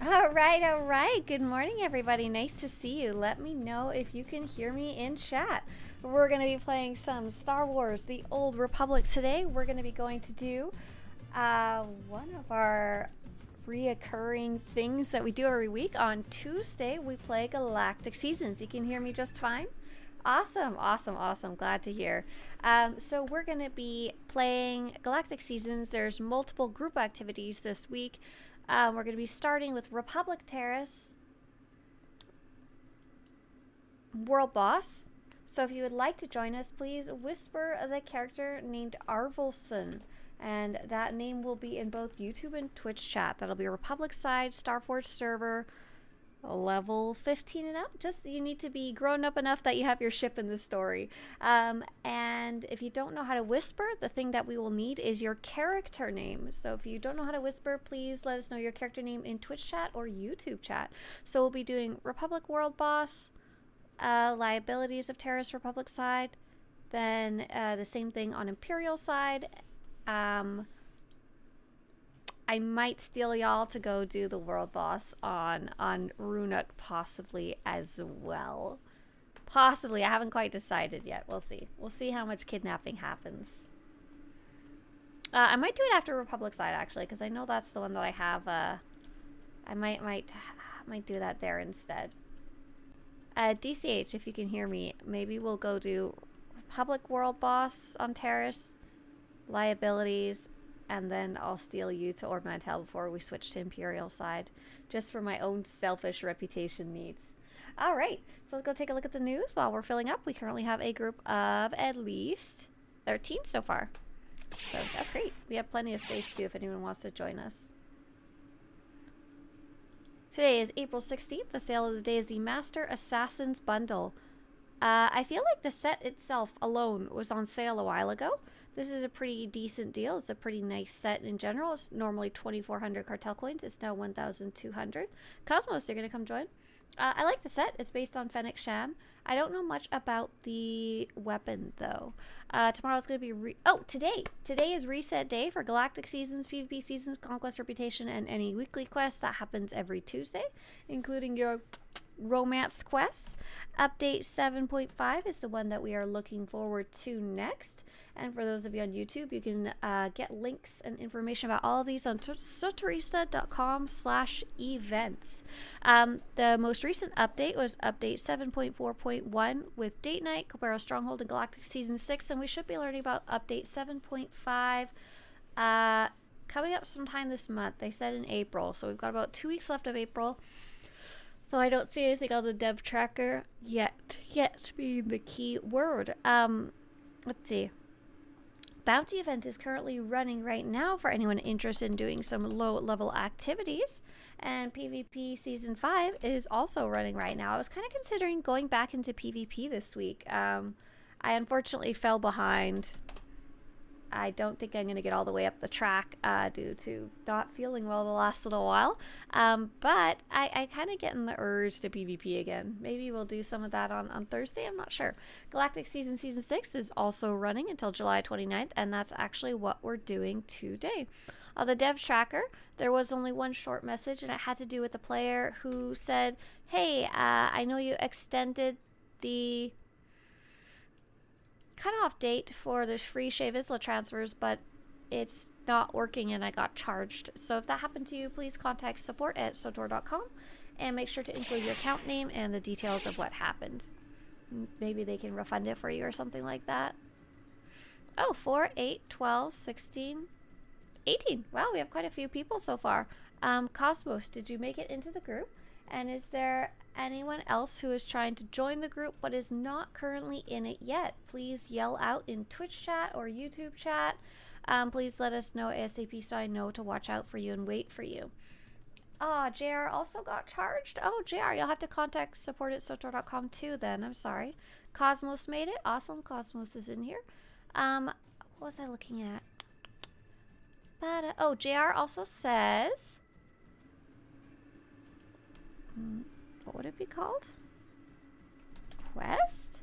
All right, all right. Good morning, everybody. Nice to see you. Let me know if you can hear me in chat. We're going to be playing some Star Wars The Old Republic today. We're going to be going to do one of our reoccurring things that we do every week. On Tuesday, we play Galactic Seasons. You can hear me just fine? Awesome, awesome, awesome. Glad to hear. So we're going to be playing Galactic Seasons. There's multiple group activities this week. We're going to be starting with Republic Terrace, World Boss. So if you would like to join us, please whisper the character named Arvelson. And that name will be in both YouTube and Twitch chat. That'll be a Republic side, Starforge server, level 15 and up. Just you need to be grown up enough that you have your ship in the story. And if you don't know how to whisper, the thing that we will need is your character name. So if you don't know how to whisper, please let us know your character name in Twitch chat or YouTube chat. So we'll be doing Republic World Boss, liabilities of Terrace Republic side, then the same thing on Imperial side. I might steal y'all to go do the world boss on Runuk possibly as well. Possibly. I haven't quite decided yet. We'll see. We'll see how much kidnapping happens. I might do it after Republic side actually, because I know that's the one that I have. I might do that there instead. DCH, if you can hear me, maybe we'll go do Republic world boss on Terrace, liabilities, and then I'll steal you to Ord Mantell before we switch to Imperial side, just for my own selfish reputation needs. All right, so let's go take a look at the news while we're filling up. We currently have a group of at least 13 so far. So that's great. We have plenty of space too if anyone wants to join us. Today is April 16th. The sale of the day is the Master Assassins Bundle. I feel like the set itself alone was on sale a while ago. This is a pretty decent deal. It's a pretty nice set in general. It's normally 2,400 cartel coins. It's now 1,200. Cosmos, you're going to come join. I like the set. It's based on Fennec Shan. I don't know much about the weapon, though. Tomorrow's going to be... today! Today is reset day for Galactic Seasons, PvP Seasons, Conquest Reputation, and any weekly quests. That happens every Tuesday, including your romance quests. Update 7.5 is the one that we are looking forward to next. And for those of you on YouTube, you can get links and information about all of these on Swtorista.com/events. The most recent update was update 7.4.1 with Date Night, Cobero Stronghold, and Galactic Season 6. And we should be learning about update 7.5 coming up sometime this month. They said in April. So we've got about 2 weeks left of April. So I don't see anything on the dev tracker yet. Yet being the key word. Let's see. Bounty event is currently running right now for anyone interested in doing some low-level activities. And PvP Season 5 is also running right now. I was kind of considering going back into PvP this week. I unfortunately fell behind. I don't think I'm going to get all the way up the track due to not feeling well the last little while. But I kind of get in the urge to PvP again. Maybe we'll do some of that on Thursday. I'm not sure. Galactic Season 6 is also running until July 29th. And that's actually what we're doing today. On the dev tracker, there was only one short message. And it had to do with the player who said, hey, I know you extended the cutoff date for the free Shea Vizsla transfers, but it's not working and I got charged. So if that happened to you, please contact support@SWTOR.com and make sure to include your account name and the details of what happened. Maybe they can refund it for you or something like that. Oh, 4, 8, 12, 16, 18. Wow, we have quite a few people so far. Cosmos, did you make it into the group? And is there anyone else who is trying to join the group but is not currently in it yet? Please yell out in Twitch chat or YouTube chat. Please let us know ASAP so I know to watch out for you and wait for you. JR also got charged. Oh, JR, you'll have to contact support@SWTOR.com too then. I'm sorry. Cosmos made it. Awesome. Cosmos is in here. What was I looking at? JR also says... what would it be called? Quest?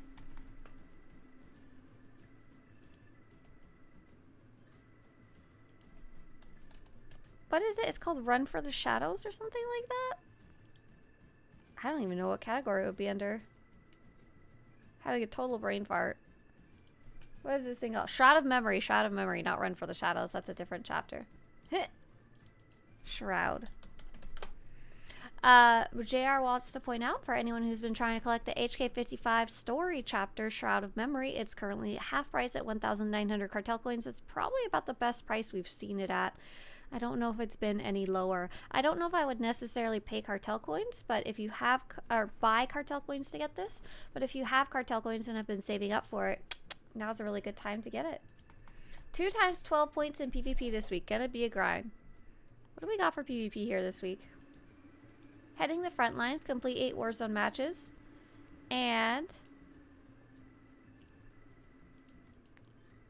what is it? It's called Run for the Shadows or something like that? I don't even know what category it would be under. Having a total brain fart. What is this thing called? Shroud of Memory. Shroud of Memory, not Run for the Shadows. That's a different chapter. Shroud. JR wants to point out, for anyone who's been trying to collect the HK55 story chapter, Shroud of Memory, it's currently half price at 1,900 cartel coins. It's probably about the best price we've seen it at. I don't know if it's been any lower. I don't know if I would necessarily pay cartel coins, but if you have, or buy cartel coins to get this, but if you have cartel coins and have been saving up for it, now's a really good time to get it. 2 times 12 points in PvP this week. Gonna be a grind. What do we got for PvP here this week? Heading the front lines, complete 8 Warzone matches. And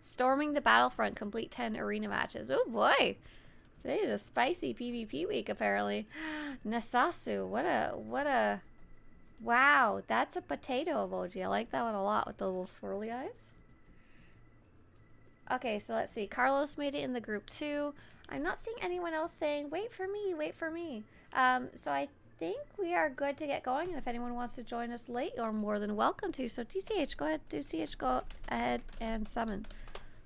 storming the battlefront, complete 10 arena matches. Oh boy. Today is a spicy PvP week, apparently. Nasasu, what a, wow, that's a potato emoji. I like that one a lot with the little swirly eyes. Okay, so let's see. Carlos made it in the group too. I'm not seeing anyone else saying, wait for me, wait for me. So I think we are good to get going. And if anyone wants to join us late, you're more than welcome to. So TCH, go ahead, go ahead and summon.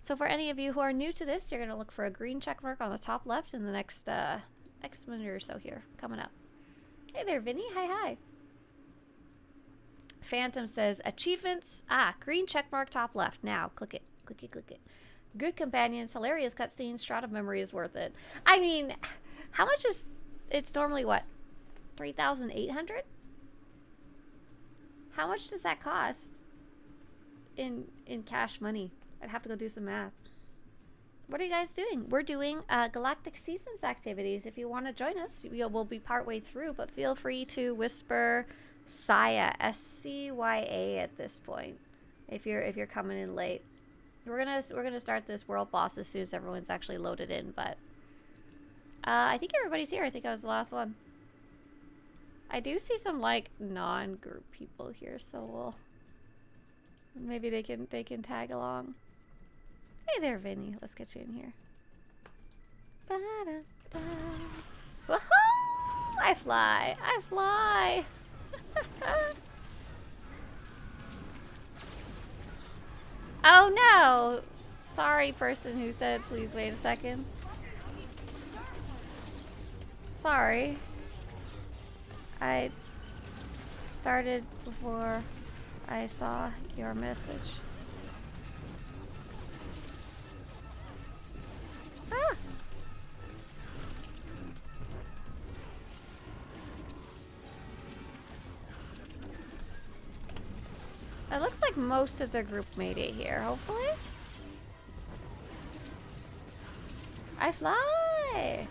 So for any of you who are new to this, you're going to look for a green check mark on the top left in the next X minute or so here, coming up. Hey there, Vinny. Hi, hi. Phantom says, achievements. Green check mark top left. Now, click it. Click it, click it. Good companions, hilarious cutscenes, Shroud of Memory is worth it. I mean, how much is... It's normally, what, 3,800? How much does that cost in cash money? I'd have to go do some math. What are you guys doing? We're doing Galactic Seasons activities. If you want to join us, we'll be partway through, but feel free to whisper Saya, S-C-Y-A at this point, if you're coming in late. We're gonna start this world boss as soon as everyone's actually loaded in, but I think everybody's here. I think I was the last one. I do see some like non-group people here, so we'll maybe they can tag along. Hey there, Vinny. Let's get you in here. Ba-da-da. Woohoo! I fly! I fly! Oh no! Sorry, person who said please wait a second. Sorry. I started before I saw your message. Ah! It looks like most of the group made it here, hopefully. I fly!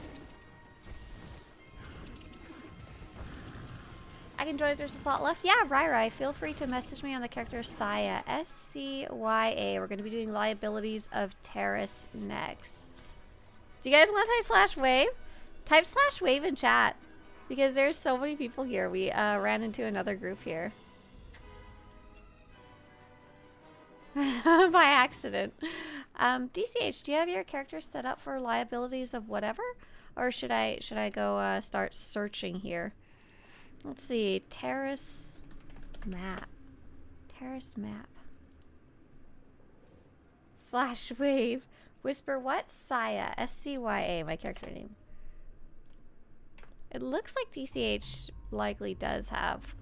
I can join if there's a slot left. Yeah, Rai, feel free to message me on the character Saya, S-C-Y-A. We're going to be doing liabilities of Terrace next. Do you guys want to type /wave? Type /wave in chat. Because there's so many people here. We ran into another group here. By accident. DCH, do you have your character set up for liabilities of whatever? Or should I go start searching here? Let's see. Terrace map. Terrace map. /wave. Whisper what? Saya. S-C-Y-A, my character name. It looks like DCH likely does have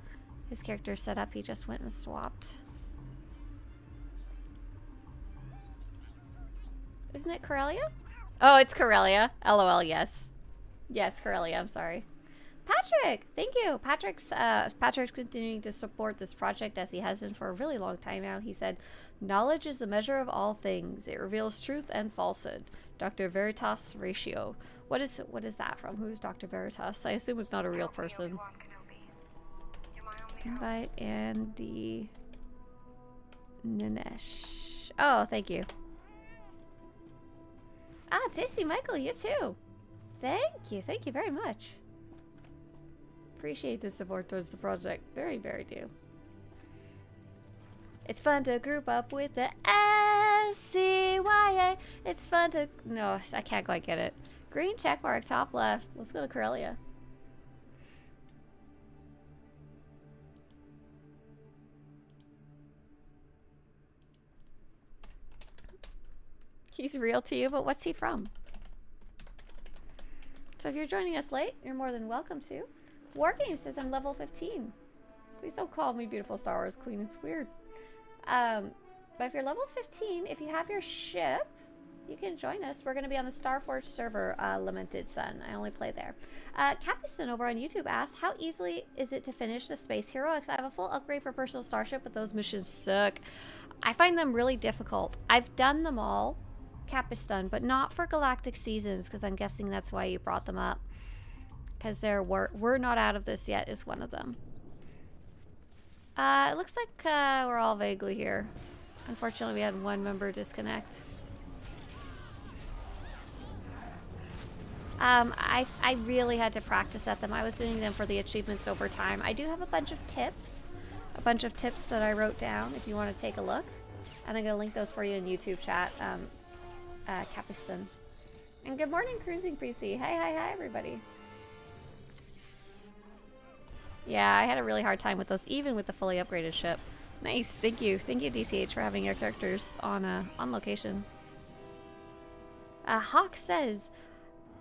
his character set up. He just went and swapped. Isn't it Corellia? Oh, it's Corellia. LOL, yes. Yes, Corellia, I'm sorry. Patrick, thank you. Patrick's continuing to support this project as he has been for a really long time now. He said, knowledge is the measure of all things. It reveals truth and falsehood. Dr. Veritas ratio. What is that from? Who's Dr. Veritas? I assume it's not a real person. Invite Andy Ninesh. Oh, thank you. JC Michael, you too. Thank you very much. Appreciate the support towards the project. Very, very do. It's fun to group up with the S-C-Y-A. It's fun to... No, I can't quite get it. Green checkmark, top left. Let's go to Corellia. He's real to you, but what's he from? So if you're joining us late, you're more than welcome to. Wargame says I'm level 15. Please don't call me beautiful Star Wars Queen. It's weird. But if you're level 15, if you have your ship, you can join us. We're going to be on the Starforge server, Lamented Sun. I only play there. Capiston over on YouTube asks, how easily is it to finish the Space Heroics? I have a full upgrade for Personal Starship, but those missions suck. I find them really difficult. I've done them all, Capiston, but not for Galactic Seasons, because I'm guessing that's why you brought them up. Because we're not out of this yet is one of them. It looks like we're all vaguely here. Unfortunately, we had one member disconnect. I really had to practice at them. I was doing them for the achievements over time. I do have a bunch of tips. That I wrote down if you want to take a look. And I'm going to link those for you in YouTube chat. Capiston. And good morning, Cruising PC. Hi, everybody. Yeah, I had a really hard time with those, even with the fully upgraded ship. Nice, thank you. Thank you, DCH, for having your characters on location. Hawk says,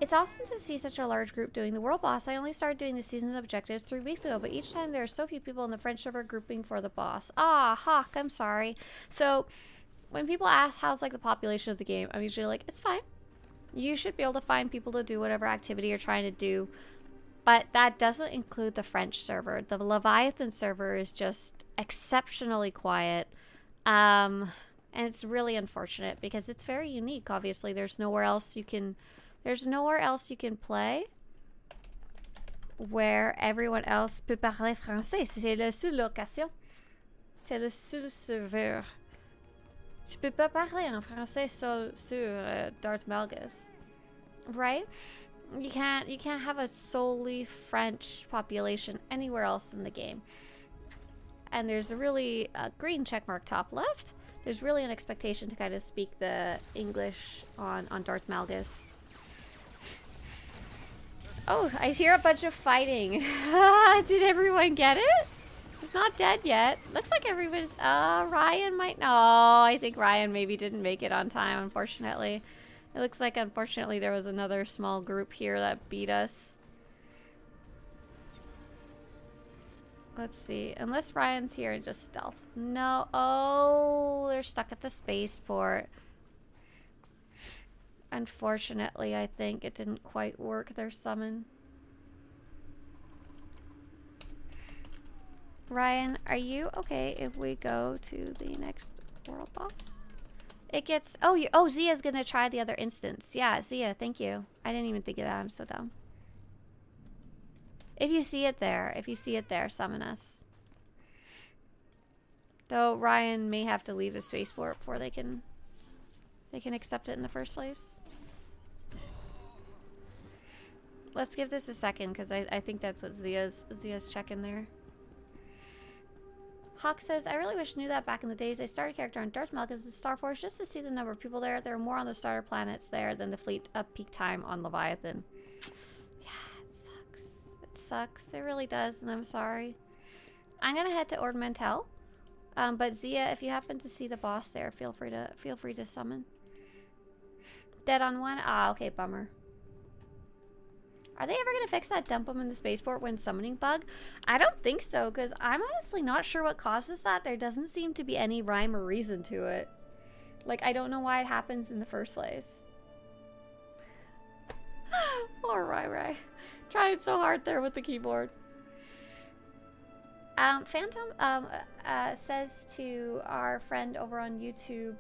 it's awesome to see such a large group doing the world boss. I only started doing the season's objectives 3 weeks ago, but each time there are so few people in the French server grouping for the boss. Ah, Hawk, I'm sorry. So, when people ask how's like the population of the game, I'm usually like, it's fine. You should be able to find people to do whatever activity you're trying to do. But that doesn't include the French server. The Leviathan server is just exceptionally quiet. And it's really unfortunate because it's very unique, obviously. There's nowhere else you can play where everyone else peut parler français. C'est le sous-location. C'est le sous-serveur. Tu peux pas parler en français sur Darth Malgus. Right? You can't have a solely French population anywhere else in the game. And there's a really green checkmark top left. There's really an expectation to kind of speak the English on Darth Malgus. Oh, I hear a bunch of fighting. Did everyone get it? He's not dead yet. Looks like everybody's... Ryan might... No, I think Ryan maybe didn't make it on time, unfortunately. It looks like, unfortunately, there was another small group here that beat us. Let's see. Unless Ryan's here and just stealth. No. Oh, they're stuck at the spaceport. Unfortunately, I think it didn't quite work, their summon. Ryan, are you okay if we go to the next world boss? It gets... Oh, Zia's gonna try the other instance. Yeah, Zia, thank you. I didn't even think of that. I'm so dumb. If you see it there, summon us. Though Ryan may have to leave the spaceport before they can accept it in the first place. Let's give this a second, because I think that's what Zia's checking there. Hawk says, I really wish I knew that back in the days. I started a character on Darth Malgus and Starforge just to see the number of people there. There are more on the starter planets there than the fleet at peak time on Leviathan. Yeah, it sucks. It sucks. It really does, and I'm sorry. I'm gonna head to Ornamentel. But Zia, if you happen to see the boss there, feel free to summon. Dead on one? Ah, okay, bummer. Are they ever going to fix that dump them in the spaceport when summoning bug? I don't think so, because I'm honestly not sure what causes that. There doesn't seem to be any rhyme or reason to it. Like, I don't know why it happens in the first place. Poor Rai. Trying so hard there with the keyboard. Phantom says to our friend over on YouTube,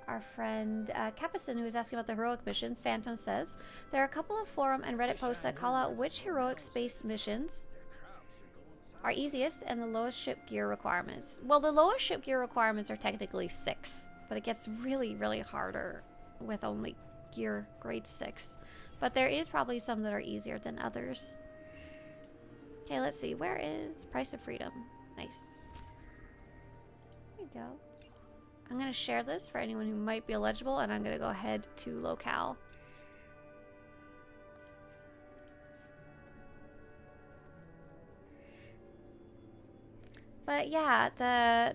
our friend Capiston, who was asking about the heroic missions, Phantom says, there are a couple of forum and Reddit posts that call out which heroic space missions are easiest and the lowest ship gear requirements. Well, the lowest ship gear requirements are technically 6, but it gets really, really harder with only gear grade 6. But there is probably some that are easier than others. Okay, let's see. Where is Price of Freedom? Nice. There you go. I'm going to share this for anyone who might be eligible, and I'm going to go ahead to locale. But yeah,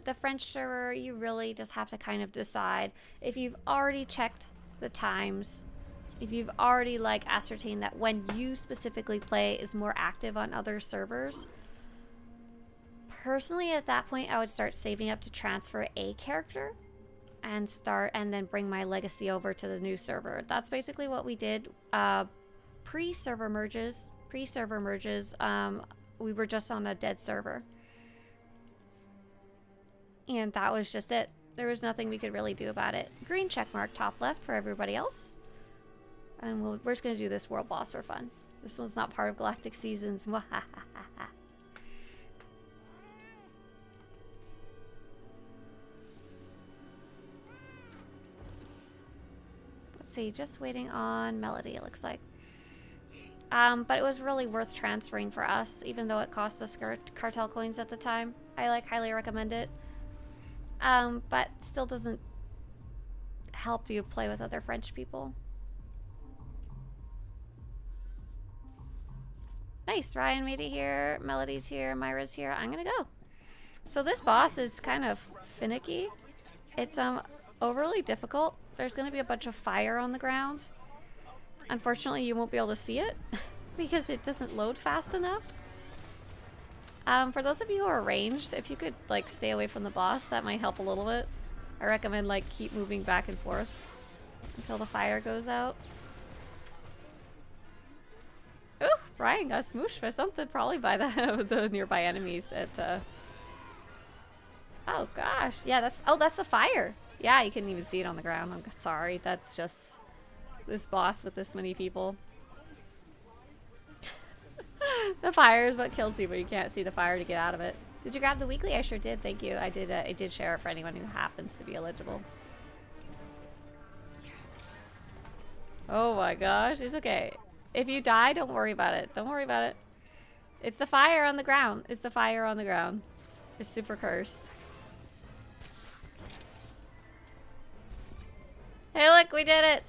the French server, you really just have to kind of decide if you've already checked the times, if you've already like ascertained that when you specifically play is more active on other servers. Personally, at that point, I would start saving up to transfer a character and then bring my legacy over to the new server. That's basically what we did pre-server merges. We were just on a dead server. And that was just it. There was nothing we could really do about it. Green check mark top left for everybody else. And we're just going to do this world boss for fun. This one's not part of Galactic Seasons. Let's see, just waiting on Melody, it looks like. But it was really worth transferring for us, even though it cost us cartel coins at the time. I like highly recommend it. But still doesn't help you play with other French people. Nice, Ryan made it here, Melody's here, Myra's here. I'm gonna go. So this boss is kind of finicky. It's overly difficult. There's gonna be a bunch of fire on the ground. Unfortunately, you won't be able to see it because it doesn't load fast enough. For those of you who are ranged, if you could like stay away from the boss, that might help a little bit. I recommend like keep moving back and forth until the fire goes out. Ooh, Ryan got smooshed by something, probably by the nearby enemies at oh gosh, yeah, that's the fire. Yeah, you couldn't even see it on the ground. I'm sorry, that's just this boss with this many people. The fire is what kills you, but you can't see the fire to get out of it. Did you grab the weekly? I sure did, thank you. I did share it for anyone who happens to be eligible. Oh my gosh, it's okay. If you die, don't worry about it. Don't worry about it. It's the fire on the ground. It's the fire on the ground. It's super cursed. Hey look, we did it!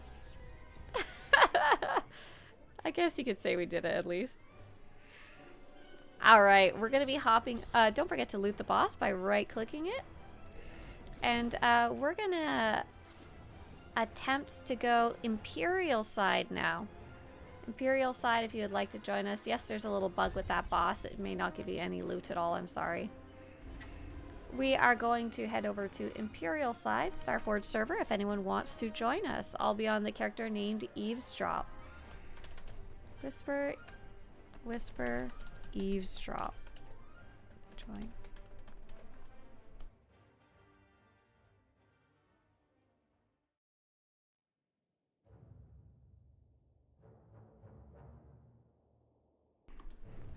I guess you could say we did it at least. Alright, we're gonna be hopping. Don't forget to loot the boss by right-clicking it. And we're gonna attempt to go Imperial side now. Imperial side, if you would like to join us. Yes, there's a little bug with that boss. It may not give you any loot at all. I'm sorry. We are going to head over to Imperial side, Starforge server, if anyone wants to join us. I'll be on the character named Eavesdrop. Whisper, whisper, eavesdrop. Join.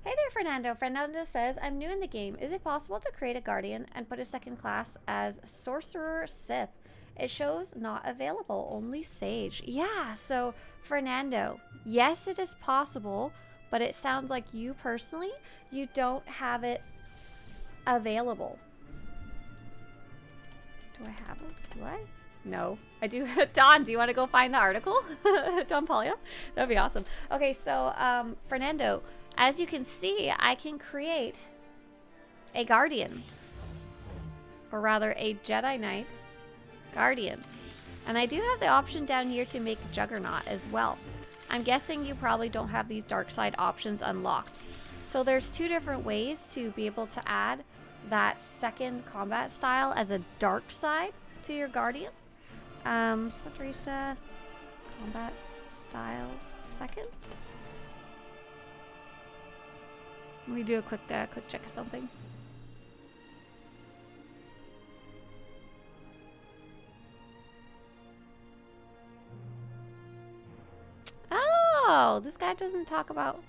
Hey there, Fernando. Fernando says, I'm new in the game. Is it possible to create a guardian and put a second class as Sorcerer Sith? It shows not available, only Sage. Yeah, so Fernando, yes, it is possible, but it sounds like you personally, you don't have it available. Do I have it? Do I? No, I do. Don, do you want to go find the article? Don Polya? That'd be awesome. Okay, so Fernando, as you can see, I can create a guardian, or rather a Jedi Knight guardian. And I do have the option down here to make Juggernaut as well. I'm guessing you probably don't have these dark side options unlocked. So there's two different ways to be able to add that second combat style as a dark side to your guardian. Swtorista combat styles second. Let me do a quick check of something. Oh, this guy doesn't talk about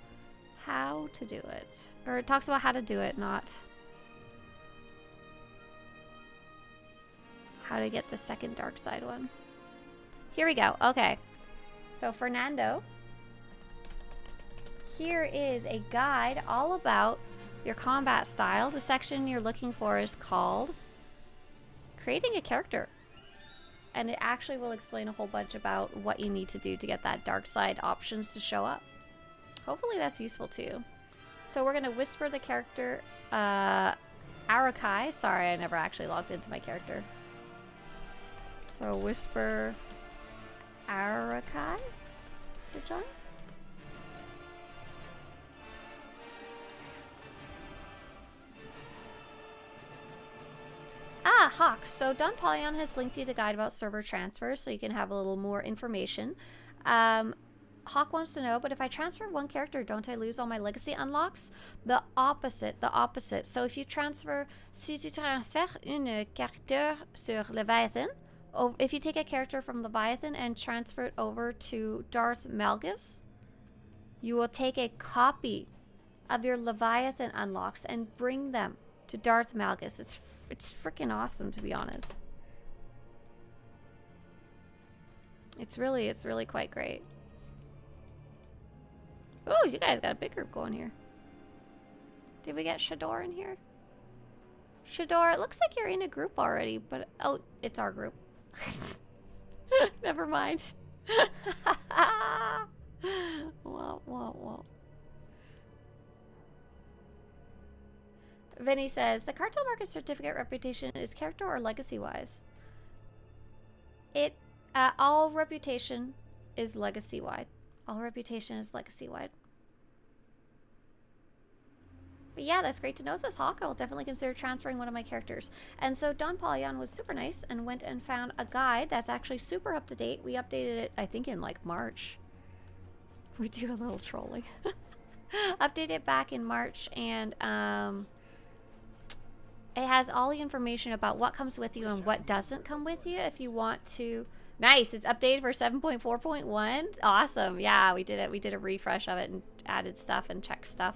how to do it. Or it talks about how to do it, not how to get the second dark side one. Here we go. Okay. So Fernando, here is a guide all about your combat style. The section you're looking for is called Creating a Character. And it actually will explain a whole bunch about what you need to do to get that dark side options to show up. Hopefully that's useful too. So we're going to whisper the character Arakai. Sorry, I never actually logged into my character. So whisper Arakai to join. Ah, Hawk. So Don Polyon has linked you the guide about server transfers so you can have a little more information. Hawk wants to know, but if I transfer one character, don't I lose all my legacy unlocks? The opposite. So if you transfer, si tu transfères une character sur Leviathan, if you take a character from Leviathan and transfer it over to Darth Malgus, you will take a copy of your Leviathan unlocks and bring them to Darth Malgus. It's freaking awesome, to be honest. It's really quite great. Oh, you guys got a big group going here. Did we get SWTOR in here? SWTOR, it looks like you're in a group already, but oh, it's our group. Never mind. Well. Vinny says, the cartel market certificate reputation is character or legacy wise? All reputation is legacy wide. All reputation is legacy wide. But yeah, that's great to know. This Hawk, I will definitely consider transferring one of my characters. And so Don Polyon was super nice and went and found a guide that's actually super up to date. We updated it, I think, in like March. We do a little trolling. Updated it back in March, and it has all the information about what comes with you and what doesn't come with you if you want to. Nice. It's updated for 7.4.1. Awesome. Yeah, we did it. We did a refresh of it and added stuff and checked stuff.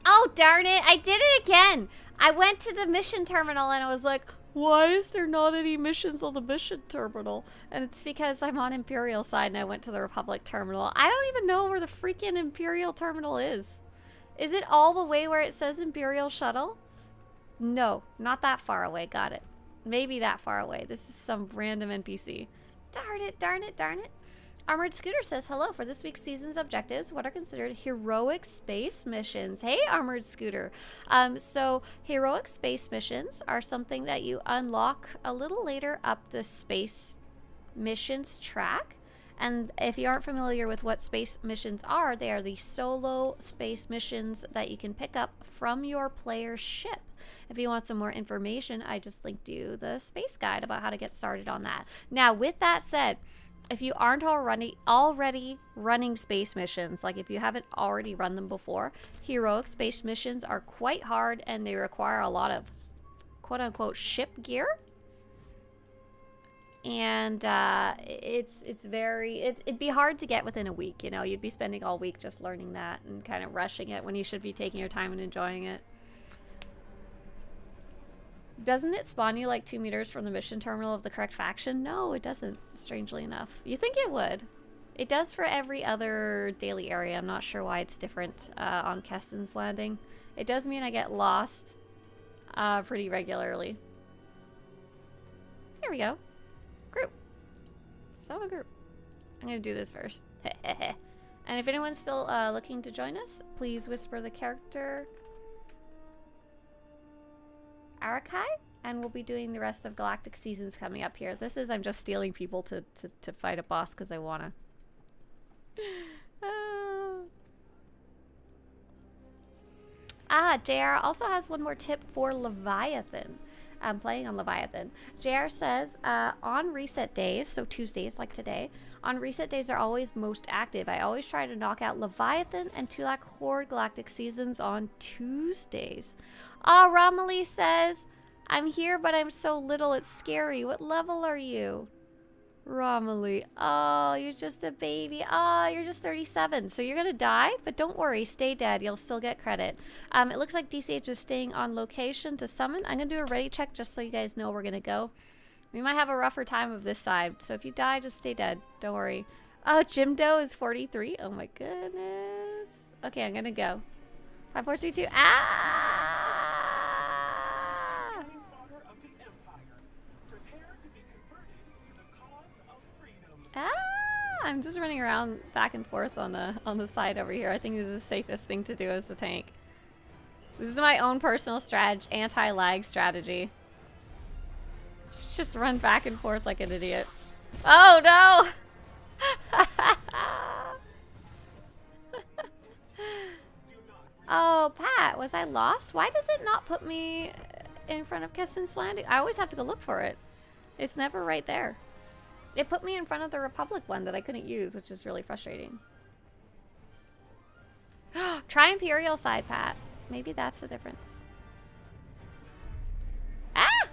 Oh, darn it. I did it again. I went to the mission terminal and I was like, why is there not any missions on the mission terminal? And it's because I'm on Imperial side and I went to the Republic terminal. I don't even know where the freaking Imperial terminal is. Is it all the way where it says Imperial shuttle? No, not that far away. Got it. Maybe that far away. This is some random NPC. Darn it, darn it, darn it. Armored Scooter says, hello. For this week's season's objectives, what are considered heroic space missions? Hey, Armored Scooter. So heroic space missions are something that you unlock a little later up the space missions track. And if you aren't familiar with what space missions are, they are the solo space missions that you can pick up from your player's ship. If you want some more information, I just linked you the space guide about how to get started on that. Now, with that said, if you aren't already running space missions, like if you haven't already run them before, heroic space missions are quite hard and they require a lot of quote-unquote ship gear. And it'd be hard to get within a week, you know. You'd be spending all week just learning that and kind of rushing it when you should be taking your time and enjoying it. Doesn't it spawn you like 2 meters from the mission terminal of the correct faction? No, it doesn't, strangely enough. You think it would. It does for every other daily area. I'm not sure why it's different on Keston's Landing. It does mean I get lost pretty regularly. Here we go. Group. Summon group. I'm going to do this first. And if anyone's still looking to join us, please whisper the character Arakai, and we'll be doing the rest of Galactic Seasons coming up here. This is, I'm just stealing people to fight a boss because I wanna. JR also has one more tip for Leviathan. I'm playing on Leviathan. JR says, on reset days, so Tuesdays like today, on reset days are always most active. I always try to knock out Leviathan and Tulak Horde Galactic Seasons on Tuesdays. Romilly says, I'm here, but I'm so little, it's scary. What level are you? Romilly, oh, you're just a baby. Oh, you're just 37. So you're going to die, but don't worry. Stay dead. You'll still get credit. It looks like DCH is staying on location to summon. I'm going to do a ready check just so you guys know we're going to go. We might have a rougher time of this side. So if you die, just stay dead. Don't worry. Oh, Jimdo is 43. Oh, my goodness. Okay, I'm going to go. 5, 4, 3, 2. I'm just running around back and forth on the side over here. I think this is the safest thing to do as the tank. This is my own personal strategy, anti-lag strategy. Just run back and forth like an idiot. Oh no! Oh, Pat, was I lost? Why does it not put me in front of Keston's Landing? I always have to go look for it. It's never right there. It put me in front of the Republic one that I couldn't use, which is really frustrating. Try Imperial side, Pat. Maybe that's the difference. Ah!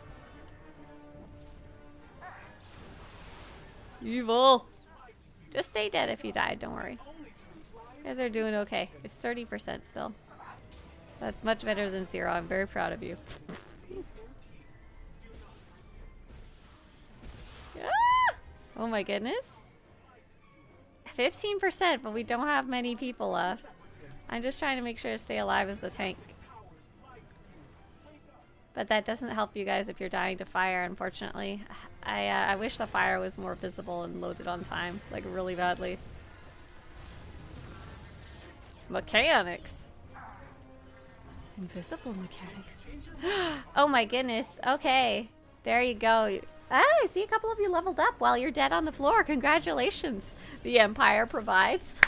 Evil. Just stay dead if you died, don't worry. You guys are doing okay. It's 30% still. That's much better than 0. I'm very proud of you. Ah! Oh my goodness. 15%, but we don't have many people left. I'm just trying to make sure to stay alive as the tank. But that doesn't help you guys if you're dying to fire, unfortunately. I wish the fire was more visible and loaded on time, like really badly. Mechanics. Invisible mechanics. Oh my goodness. Okay. There you go. Ah, I see a couple of you leveled up while you're dead on the floor. Congratulations. The Empire provides.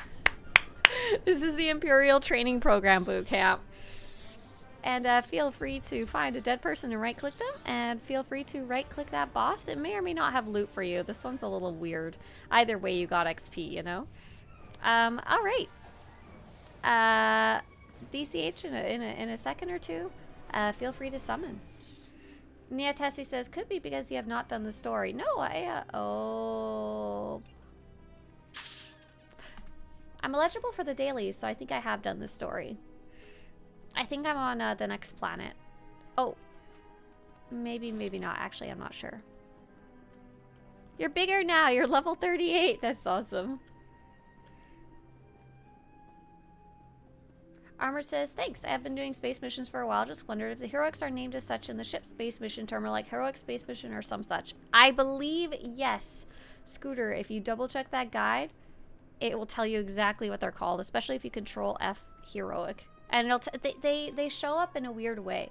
This is the Imperial Training Program boot camp. And feel free to find a dead person and right-click them. And feel free to right-click that boss. It may or may not have loot for you. This one's a little weird. Either way, you got XP, you know? Alright. DCH in a second or two. Feel free to summon. Nia Tessie says, could be because you have not done the story. No, oh. I'm eligible for the dailies, so I think I have done the story. I think I'm on the next planet. Oh. Maybe, maybe not. Actually, I'm not sure. You're bigger now. You're level 38. That's awesome. Armored says, thanks. I have been doing space missions for a while. Just wondered if the heroics are named as such in the ship space mission term, or like heroic space mission or some such. I believe yes. Scooter, if you double check that guide, it will tell you exactly what they're called, especially if you control F heroic. And it'll they show up in a weird way.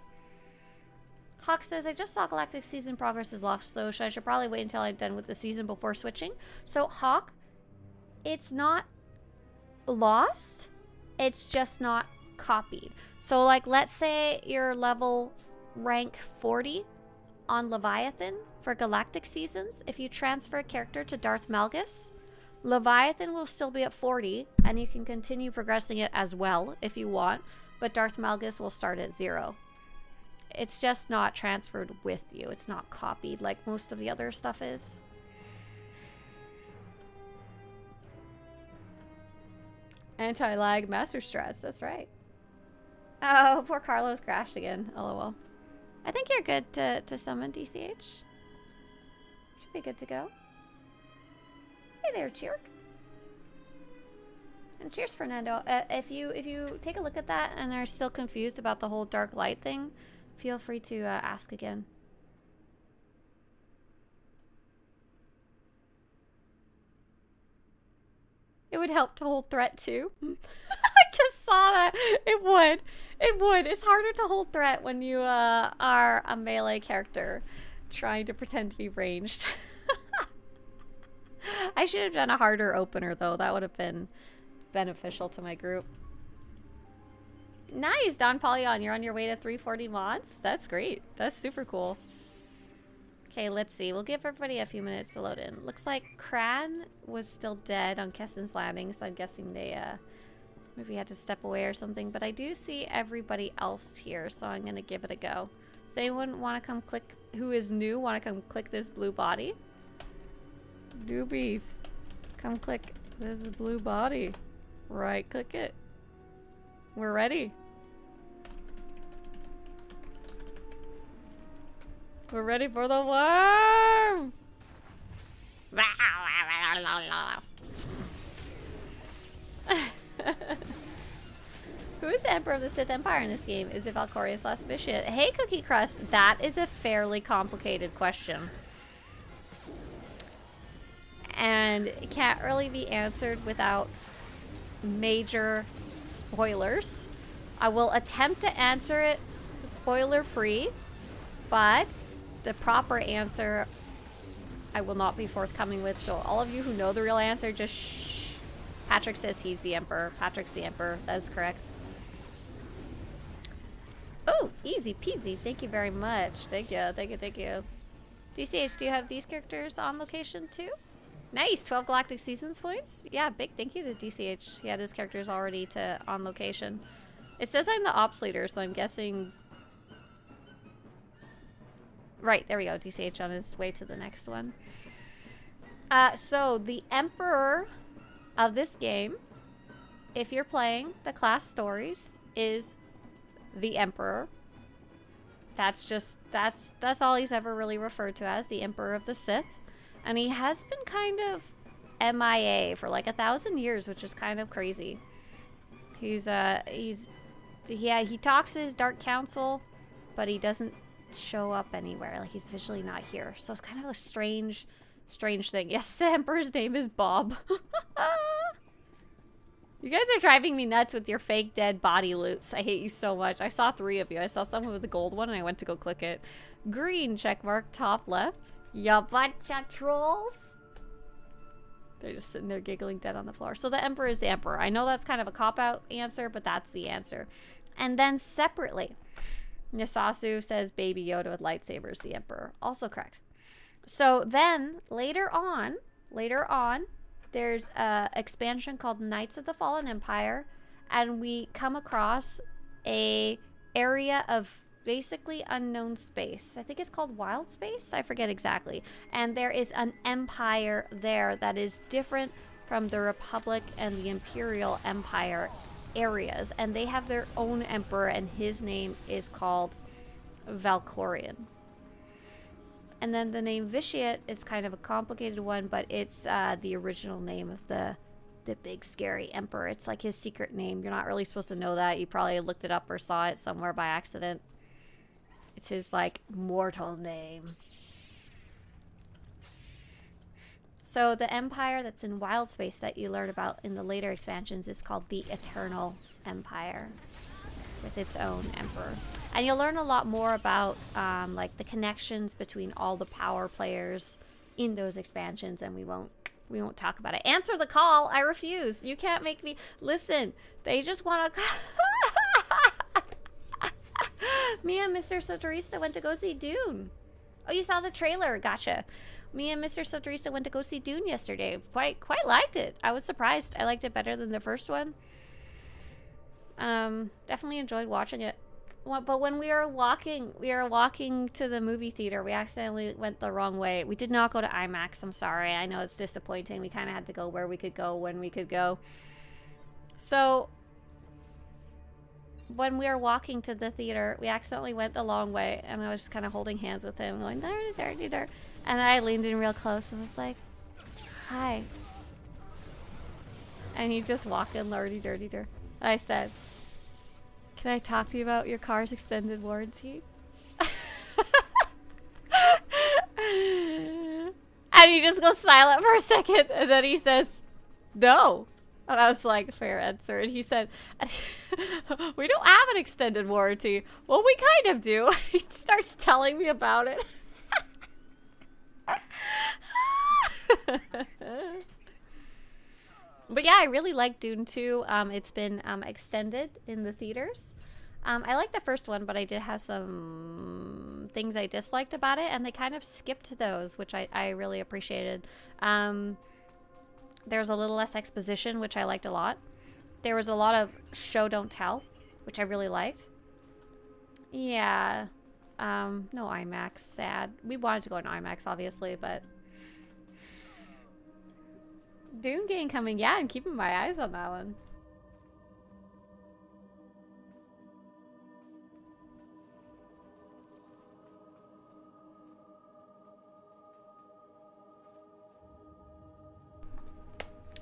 Hawk says, I just saw Galactic Season progress is lost, so I should probably wait until I'm done with the season before switching. So, Hawk, it's not lost. It's just not copied. So, like, let's say you're level rank 40 on Leviathan for Galactic Seasons. If you transfer a character to Darth Malgus, Leviathan will still be at 40, and you can continue progressing it as well if you want, but Darth Malgus will start at 0. It's just not transferred with you. It's not copied like most of the other stuff is. Anti-lag master stress, that's right. Oh, poor Carlos crashed again. LOL. I think you're good to summon DCH. Should be good to go. Hey there, Chirk. And cheers, Fernando. If you take a look at that and are still confused about the whole dark light thing, feel free to ask again. It would help to hold threat too. I just saw that. It would. It would. It's harder to hold threat when you are a melee character trying to pretend to be ranged. I should have done a harder opener though. That would have been beneficial to my group. Nice, Don Polyon. You're on your way to 340 mods? That's great. That's super cool. Okay, let's see. We'll give everybody a few minutes to load in. Looks like Kran was still dead on Keston's Landing, so I'm guessing they maybe had to step away or something. But I do see everybody else here, so I'm going to give it a go. Does anyone want to come click, who is new, want to come click this blue body? Doobies. Come click this blue body. Right click it. We're ready. We're ready for the worm! Who is the Emperor of the Sith Empire in this game? Is it Valkyria's last mission? Hey, Cookie Crust, that is a fairly complicated question. And and it can't really be answered without major spoilers. I will attempt to answer it spoiler-free, but the proper answer I will not be forthcoming with. So all of you who know the real answer, just shh. Patrick says he's the Emperor. Patrick's the Emperor. That is correct. Oh, easy peasy. Thank you very much. Thank you. Thank you. Thank you. DCH, do you have these characters on location too? Nice. 12 Galactic Seasons points. Yeah, big thank you to DCH. He had his characters already on location. It says I'm the ops leader, so I'm guessing... Right, there we go. DCH on his way to the next one. So the Emperor of this game, if you're playing the class stories, is the Emperor. That's all he's ever really referred to as, the Emperor of the Sith. And he has been kind of MIA for like 1,000 years, which is kind of crazy. He talks to his Dark Council, but he doesn't show up anywhere. Like, he's visually not here. So it's kind of a strange thing. Yes, the Emperor's name is Bob. You guys are driving me nuts with your fake dead body loots. I hate you so much. I saw 3 of you. I saw someone with the gold one and I went to go click it. Green checkmark top left. Ya bunch of trolls. They're just sitting there giggling dead on the floor. So the Emperor is the Emperor. I know that's kind of a cop-out answer, but that's the answer. And then separately, Nisasu says Baby Yoda with lightsabers, the Emperor. Also correct. So then later on, there's an expansion called Knights of the Fallen Empire, and we come across a area of basically unknown space. I think it's called Wild Space. I forget exactly. And there is an empire there that is different from the Republic and the Imperial Empire areas, and they have their own emperor, and his name is called Valkorion. And then the name Vitiate is kind of a complicated one, but it's the original name of the big scary emperor. It's like his secret name. You're not really supposed to know that. You probably looked it up or saw it somewhere by accident. It's his like mortal name. So the empire that's in Wild Space that you learn about in the later expansions is called the Eternal Empire, with its own emperor. And you'll learn a lot more about like the connections between all the power players in those expansions, and we won't talk about it. Answer the call. I refuse. You can't make me listen. They just want to. Me and Mr. Swtorista went to go see Dune. Oh, you saw the trailer. Gotcha. Me and Mr. Swtorista went to go see Dune yesterday. Quite liked it. I was surprised. I liked it better than the first one. Definitely enjoyed watching it. Well, but when we were walking to the movie theater, we accidentally went the wrong way. We did not go to IMAX. I'm sorry. I know it's disappointing. We kind of had to go where we could go when we could go. So when we were walking to the theater, we accidentally went the long way, and I was just kind of holding hands with him, going there. And then I leaned in real close and was like, "Hi." And he just walked in, dirty. I said, "Can I talk to you about your car's extended warranty?" And he just goes silent for a second, and then he says, "No." And I was like, "Fair answer." And he said, "We don't have an extended warranty." "Well, we kind of do." He starts telling me about it. But yeah, I really like Dune 2. It's been extended in the theaters. I liked the first one, but I did have some things I disliked about it, and they kind of skipped those, which I really appreciated. There was a little less exposition, which I liked a lot. There was a lot of show don't tell, which I really liked. Yeah. No IMAX, sad. We wanted to go in IMAX, obviously, but Dune game coming. Yeah, I'm keeping my eyes on that one.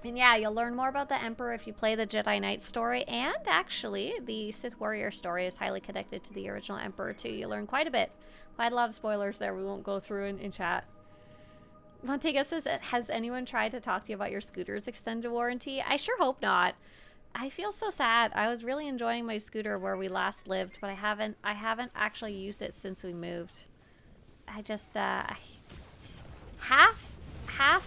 And yeah, you'll learn more about the Emperor if you play the Jedi Knight story, and actually, the Sith Warrior story is highly connected to the original Emperor too. You learn quite a bit. Quite a lot of spoilers there we won't go through in chat. Montega says, has anyone tried to talk to you about your scooter's extended warranty? I sure hope not. I feel so sad. I was really enjoying my scooter where we last lived, but I haven't actually used it since we moved. I just half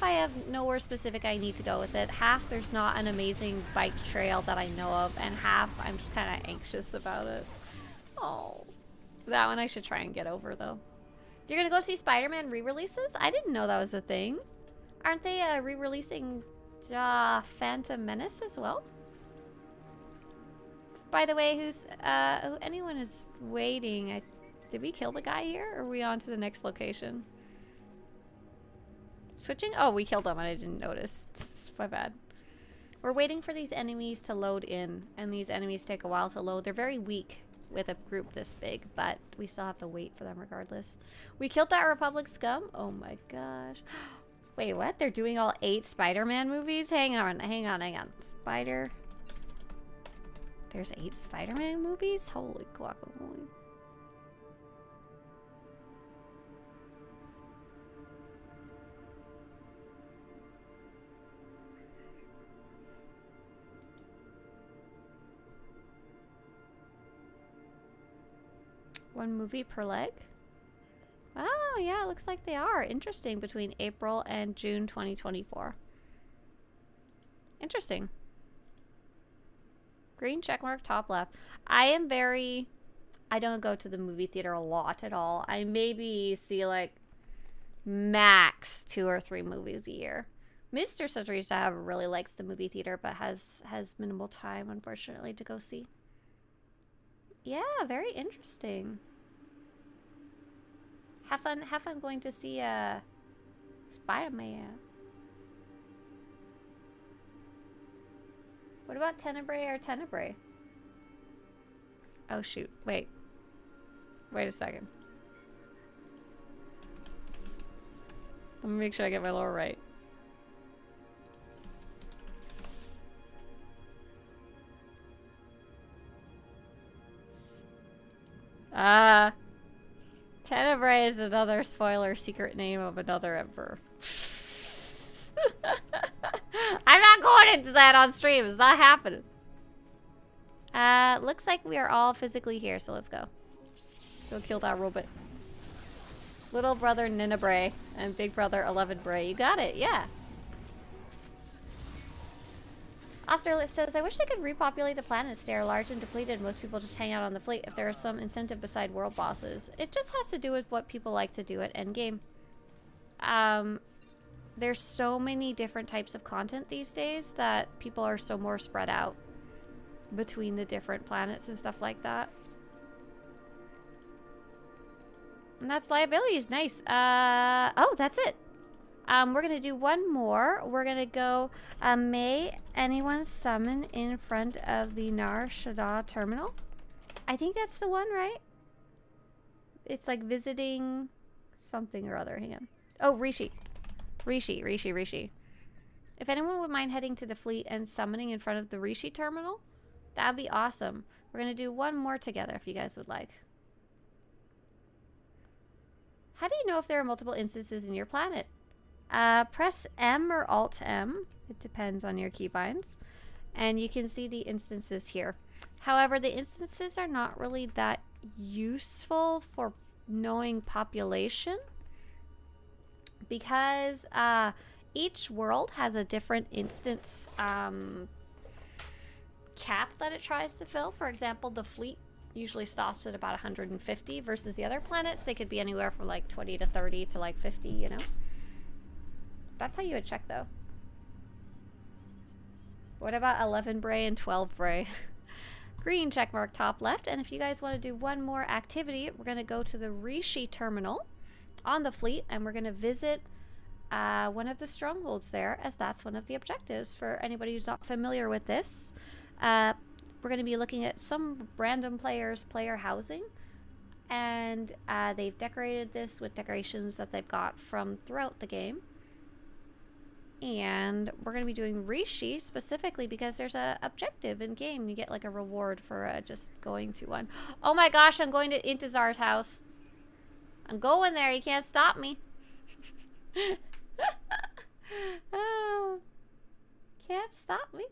I have nowhere specific I need to go with it. Half there's not an amazing bike trail that I know of, and half I'm just kind of anxious about it. Oh, that one I should try and get over though. You're gonna go see Spider-Man re-releases? I didn't know that was a thing. Aren't they re-releasing Phantom Menace as well? By the way, who's anyone is waiting? Did we kill the guy here, or are we on to the next location? Switching? Oh, we killed him and I didn't notice. My bad. We're waiting for these enemies to load in, and these enemies take a while to load. They're very weak with a group this big, but we still have to wait for them regardless. We killed that Republic scum? Oh my gosh. Wait, what? They're doing all 8 Spider-Man movies? Hang on. Spider... There's 8 Spider-Man movies? Holy guacamole. One movie per leg? Oh, yeah, it looks like they are. Interesting, between April and June 2024. Interesting. Green checkmark top left. I don't go to the movie theater a lot at all. I maybe see like max 2 or 3 movies a year. Mr. Swtorista really likes the movie theater, but has minimal time, unfortunately, to go see. Yeah, very interesting. Have fun going to see Spider-Man. What about Tenebrae or Tenebrae? Oh shoot, wait a second. Let me make sure I get my lower right. Tenebrae is another spoiler secret name of another emperor. I'm not going into that on stream. It's not happening. Looks like we are all physically here, so let's go. Go kill that robot. Little brother Ninebray and big brother 11 Bray. You got it, yeah. Austerlitz says, I wish they could repopulate the planets. They are large and depleted. Most people just hang out on the fleet if there is some incentive beside world bosses. It just has to do with what people like to do at endgame. There's so many different types of content these days that people are so more spread out between the different planets and stuff like that. And that's liabilities. Nice. Oh, that's it. We're gonna do one more. We're gonna go, may anyone summon in front of the Nar Shaddaa terminal? I think that's the one, right? It's like visiting something or other. Hang on. Oh, Rishi. If anyone would mind heading to the fleet and summoning in front of the Rishi terminal, that'd be awesome. We're gonna do one more together if you guys would like. How do you know if there are multiple instances in your planet? Press M or Alt M. It depends on your keybinds. And you can see the instances here. However, the instances are not really that useful for knowing population, because each world has a different instance cap that it tries to fill. For example, the fleet usually stops at about 150 versus the other planets. They could be anywhere from like 20 to 30 to like 50, you know? That's how you would check, though. What about 11 Bray and 12 Bray? Green checkmark top left. And if you guys want to do one more activity, we're going to go to the Rishi terminal on the fleet, and we're going to visit one of the strongholds there, as that's one of the objectives. For anybody who's not familiar with this, we're going to be looking at some random players' player housing, and they've decorated this with decorations that they've got from throughout the game. And we're going to be doing Rishi specifically because there's a objective in game. You get like a reward for just going to one. Oh my gosh, I'm going to Intizar's house. I'm going there. You can't stop me. Oh, can't stop me.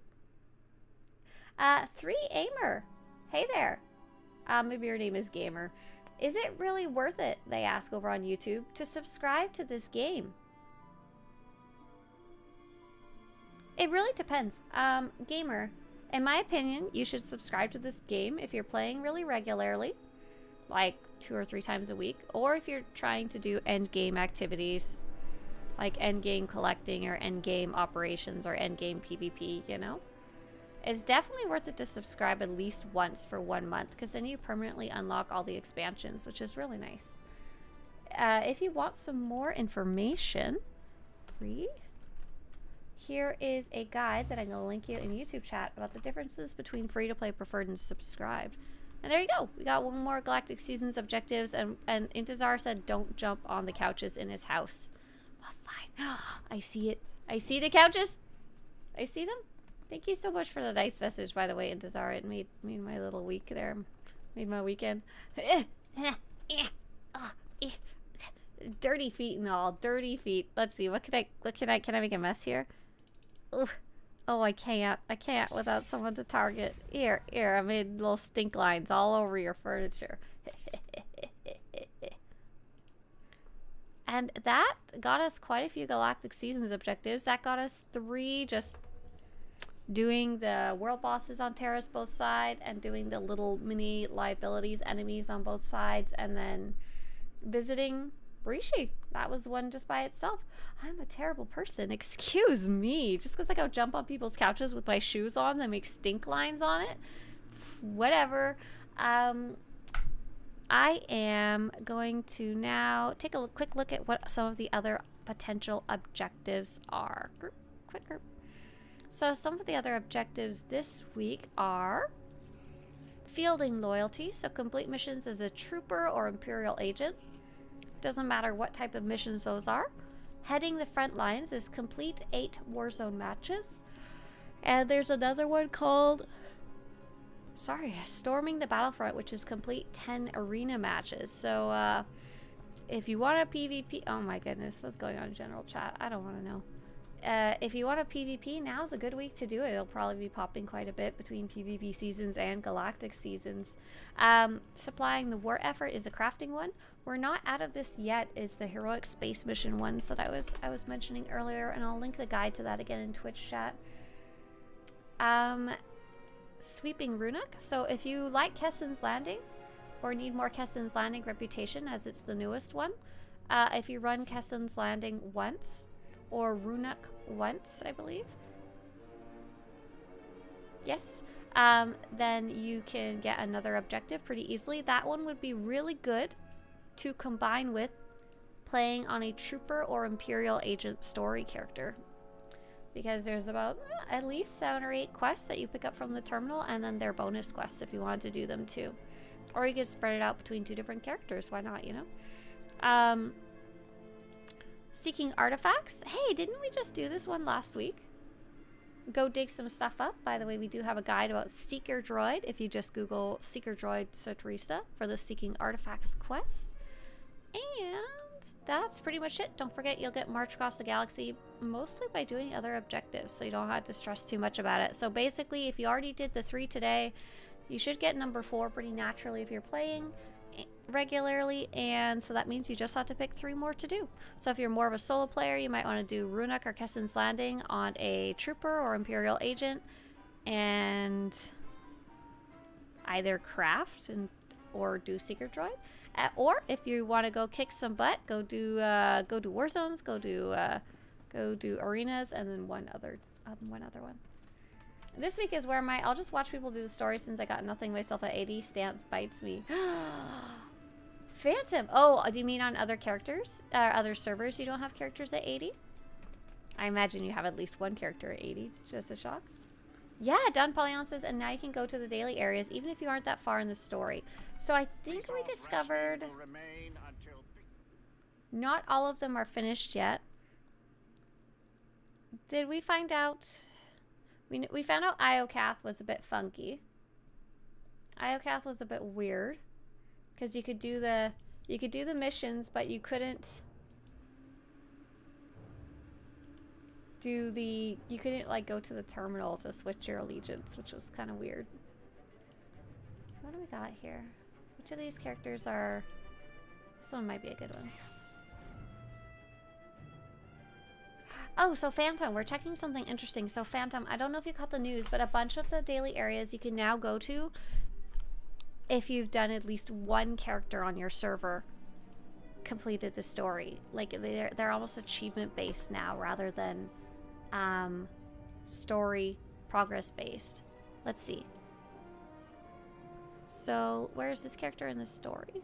3Aimer. Hey there. Maybe your name is Gamer. Is it really worth it, they ask over on YouTube, to subscribe to this game? It really depends. Gamer, in my opinion, you should subscribe to this game if you're playing really regularly, like 2 or 3 times a week, or if you're trying to do end game activities, like end game collecting or end game operations or end game PvP, you know? It's definitely worth it to subscribe at least once for 1 month, because then you permanently unlock all the expansions, which is really nice. If you want some more information, here is a guide that I'm going to link you in YouTube chat about the differences between free-to-play, preferred, and subscribed. And there you go. We got one more Galactic Seasons objectives, and Intezar said don't jump on the couches in his house. Well, fine. I see it. I see the couches. I see them. Thank you so much for the nice message, by the way, Intezar. It made my little week there. Made my weekend. Dirty feet and all. Dirty feet. Let's see. Can I make a mess here? Oof. Oh, I can't without someone to target. Here, I made little stink lines all over your furniture. And that got us quite a few Galactic Seasons objectives. That got us 3 just doing the world bosses on Terrace both sides, and doing the little mini liabilities enemies on both sides, and then visiting Rishi. That was one just by itself. I'm a terrible person. Excuse me. Just because I go jump on people's couches with my shoes on and make stink lines on it. Whatever. I am going to now take a quick look at what some of the other potential objectives are. Quick group. So some of the other objectives this week are fielding loyalty. So complete missions as a trooper or Imperial agent. Doesn't matter what type of missions those are. Heading the front lines is complete 8 Warzone matches. And there's another one called, storming the battlefront, which is complete 10 arena matches. So if you want a PvP, oh my goodness, what's going on in general chat? I don't want to know. If you want a PvP, now's a good week to do it. It'll probably be popping quite a bit between PvP seasons and Galactic Seasons. Supplying the war effort is a crafting one. We're not out of this yet, is the heroic space mission ones that I was mentioning earlier, and I'll link the guide to that again in Twitch chat. Sweeping Runuk. So if you like Kessen's Landing or need more Kessen's Landing reputation, as it's the newest one, if you run Kessen's Landing once, or Runuk once, I believe. Yes. Then you can get another objective pretty easily. That one would be really good to combine with playing on a trooper or Imperial agent story character, because there's about at least 7 or 8 quests that you pick up from the terminal, and then they're bonus quests if you wanted to do them too. Or you could spread it out between 2 different characters. Why not, you know? Seeking artifacts. Hey, didn't we just do this one last week? Go dig some stuff up. By the way, we do have a guide about Seeker Droid if you just Google Seeker Droid Swtorista for the Seeking Artifacts quest. And that's pretty much it. Don't forget, you'll get March Across the Galaxy mostly by doing other objectives, so you don't have to stress too much about it. So basically, if you already did the 3 today, you should get number 4 pretty naturally if you're playing regularly, and so that means you just have to pick 3 more to do. So if you're more of a solo player, you might want to do Runuk or Kessen's Landing on a trooper or Imperial agent, and either craft or do Seeker Droid. Or if you want to go kick some butt, go do war zones, go do arenas, and then one other one. This week is where I'll just watch people do the story since I got nothing myself at 80. Stance bites me. Phantom. Oh, do you mean on other characters? Other servers you don't have characters at 80? I imagine you have at least one character at 80. Just a shock. Yeah, Don Polyon says, and now you can go to the daily areas even if you aren't that far in the story. So I think we discovered not all of them are finished yet. Did we find out? We found out Iocath was a bit funky. Iocath was a bit weird because you could do the missions, but you couldn't do the, you couldn't like go to the terminal to switch your allegiance, which was kind of weird. So what do we got here? Which of these characters are, this one might be a good one. Oh, so Phantom, we're checking something interesting. So Phantom, I don't know if you caught the news, but a bunch of the daily areas you can now go to if you've done at least one character on your server completed the story. Like they're almost achievement based now rather than story progress based. Let's see. So where is this character in the story?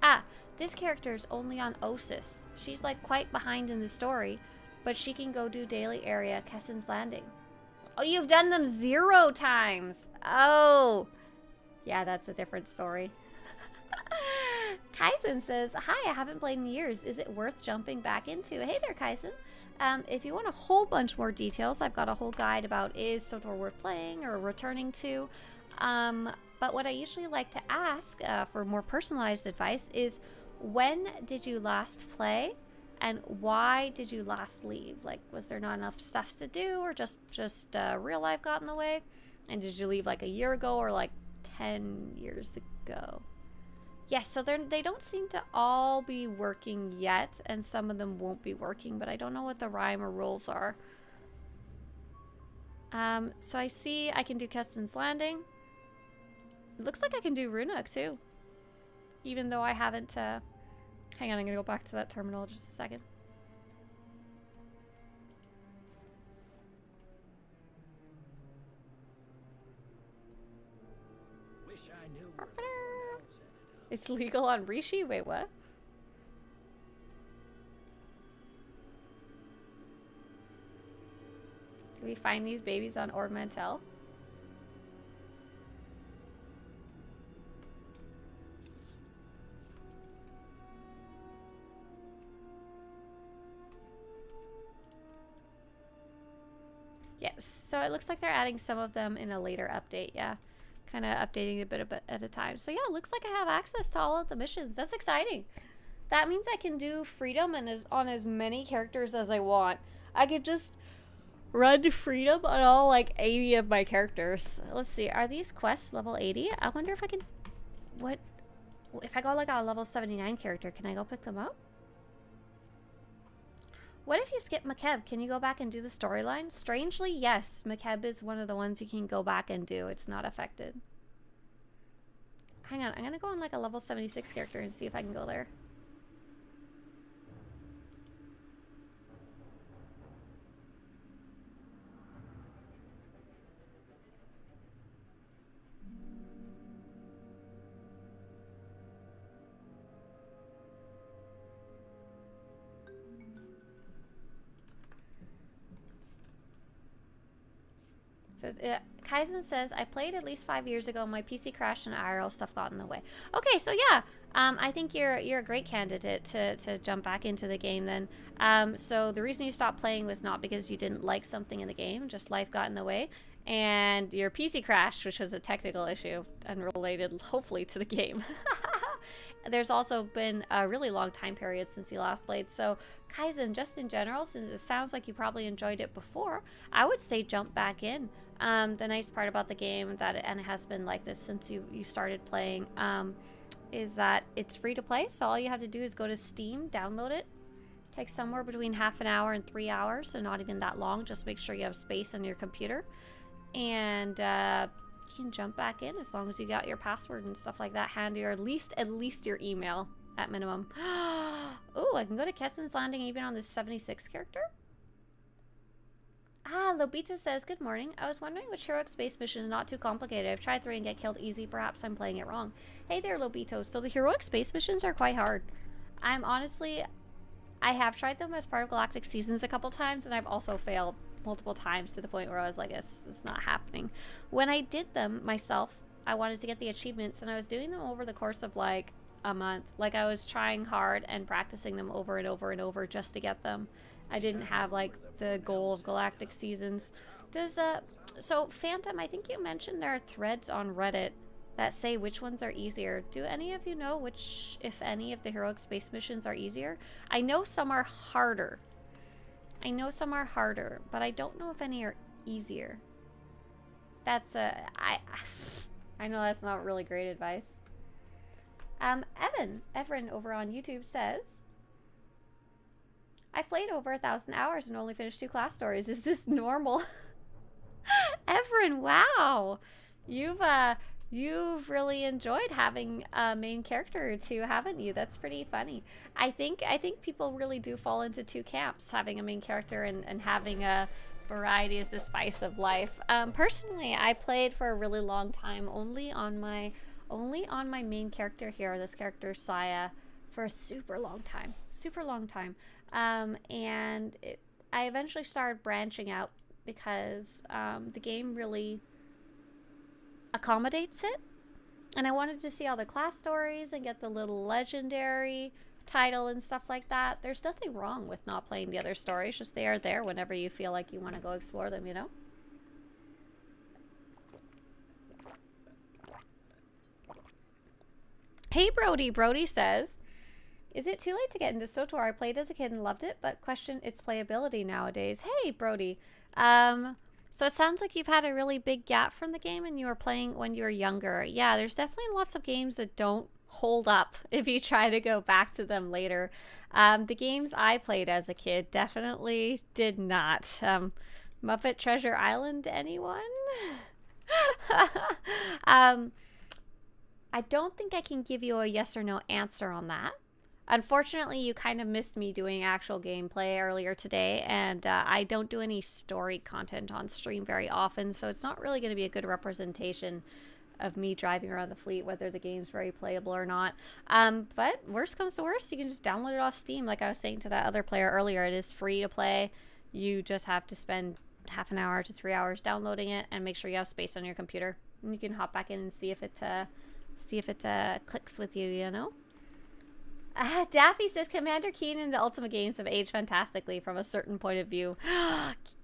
Ah, this character is only on Osis. She's like quite behind in the story, but she can go do daily area Kessen's Landing. Oh, you've done them 0 times. Oh, yeah, that's a different story. Kaisen says, hi, I haven't played in years. Is it worth jumping back into? Hey there, Kaisen. If you want a whole bunch more details, I've got a whole guide about is SWTOR worth playing or returning to. But what I usually like to ask for more personalized advice is, when did you last play and why did you last leave? Like, was there not enough stuff to do, or just real life got in the way? And did you leave like a year ago or like 10 years ago? Yes, so they don't seem to all be working yet, and some of them won't be working, but I don't know what the rhyme or rules are. So I see I can do Kessen's Landing. It looks like I can do Runuk too, even though I haven't. Hang on, I'm gonna go back to that terminal just a second. Wish I knew. It's legal on Rishi? Wait, what? Do we find these babies on Ord Mantell? Yes, so it looks like they're adding some of them in a later update, yeah. Kind of updating a bit at a time. So yeah, it looks like I have access to all of the missions. That's exciting. That means I can do Freedom and on as many characters as I want. I could just run Freedom on all like 80 of my characters. Let's see, are these quests level 80? I wonder if I can, what, if I go like a level 79 character, can I go pick them up? What if you skip Makeb? Can you go back and do the storyline? Strangely, yes. Makeb is one of the ones you can go back and do. It's not affected. Hang on. I'm going to go on like a level 76 character and see if I can go there. Kaisen says, I played at least 5 years ago. My PC crashed and IRL stuff got in the way. Okay, so yeah, I think you're a great candidate to jump back into the game then. So the reason you stopped playing was not because you didn't like something in the game, just life got in the way. And your PC crashed, which was a technical issue, unrelated, hopefully, to the game. There's also been a really long time period since you last played. So Kaisen, just in general, since it sounds like you probably enjoyed it before, I would say jump back in. The nice part about the game, and it has been like this since you started playing, is that it's free to play. So all you have to do is go to Steam, download it. Takes somewhere between half an hour and 3 hours, so not even that long. Just make sure you have space on your computer. And you can jump back in as long as you got your password and stuff like that handy, or at least your email at minimum. Oh, I can go to Kessen's Landing even on this 76 character. Ah, Lobito says, good morning. I was wondering which heroic space mission is not too complicated. I've tried 3 and get killed easy. Perhaps I'm playing it wrong. Hey there, Lobito. So the heroic space missions are quite hard. I have tried them as part of Galactic Seasons a couple times, and I've also failed multiple times to the point where I was like, it's not happening. When I did them myself, I wanted to get the achievements, and I was doing them over the course of like a month. Like, I was trying hard and practicing them over and over and over just to get them. I didn't have like the goal of Galactic Seasons. So Phantom, I think you mentioned there are threads on Reddit that say which ones are easier. Do any of you know which, if any, of the heroic space missions are easier? I know some are harder. I know some are harder, but I don't know if any are easier. That's I know that's not really great advice. Evan over on YouTube says, I played over 1,000 hours and only finished 2 class stories. Is this normal? Everin, wow. You've really enjoyed having a main character or two, haven't you? That's pretty funny. I think people really do fall into 2 camps, having a main character and having a variety is the spice of life. Personally, I played for a really long time only on my main character here, this character Saya, for a super long time. And I eventually started branching out because the game really accommodates it, and I wanted to see all the class stories and get the little legendary title and stuff like that. There's nothing wrong with not playing the other stories, just they are there whenever you feel like you want to go explore them, you know? Hey Brody, Brody says, is it too late to get into SWTOR? I played as a kid and loved it, but question its playability nowadays. Hey Brody, so it sounds like you've had a really big gap from the game and you were playing when you were younger. Yeah, there's definitely lots of games that don't hold up if you try to go back to them later. The games I played as a kid definitely did not. Muppet Treasure Island, anyone? I don't think I can give you a yes or no answer on that. Unfortunately, you kind of missed me doing actual gameplay earlier today, and I don't do any story content on stream very often, so it's not really going to be a good representation of me driving around the fleet, whether the game's very playable or not. But worst comes to worst, you can just download it off Steam. Like I was saying to that other player earlier, it is free to play. You just have to spend half an hour to 3 hours downloading it and make sure you have space on your computer. And you can hop back in and see if it clicks with you, you know? Daffy says, Commander Keen and the Ultima games have aged fantastically from a certain point of view.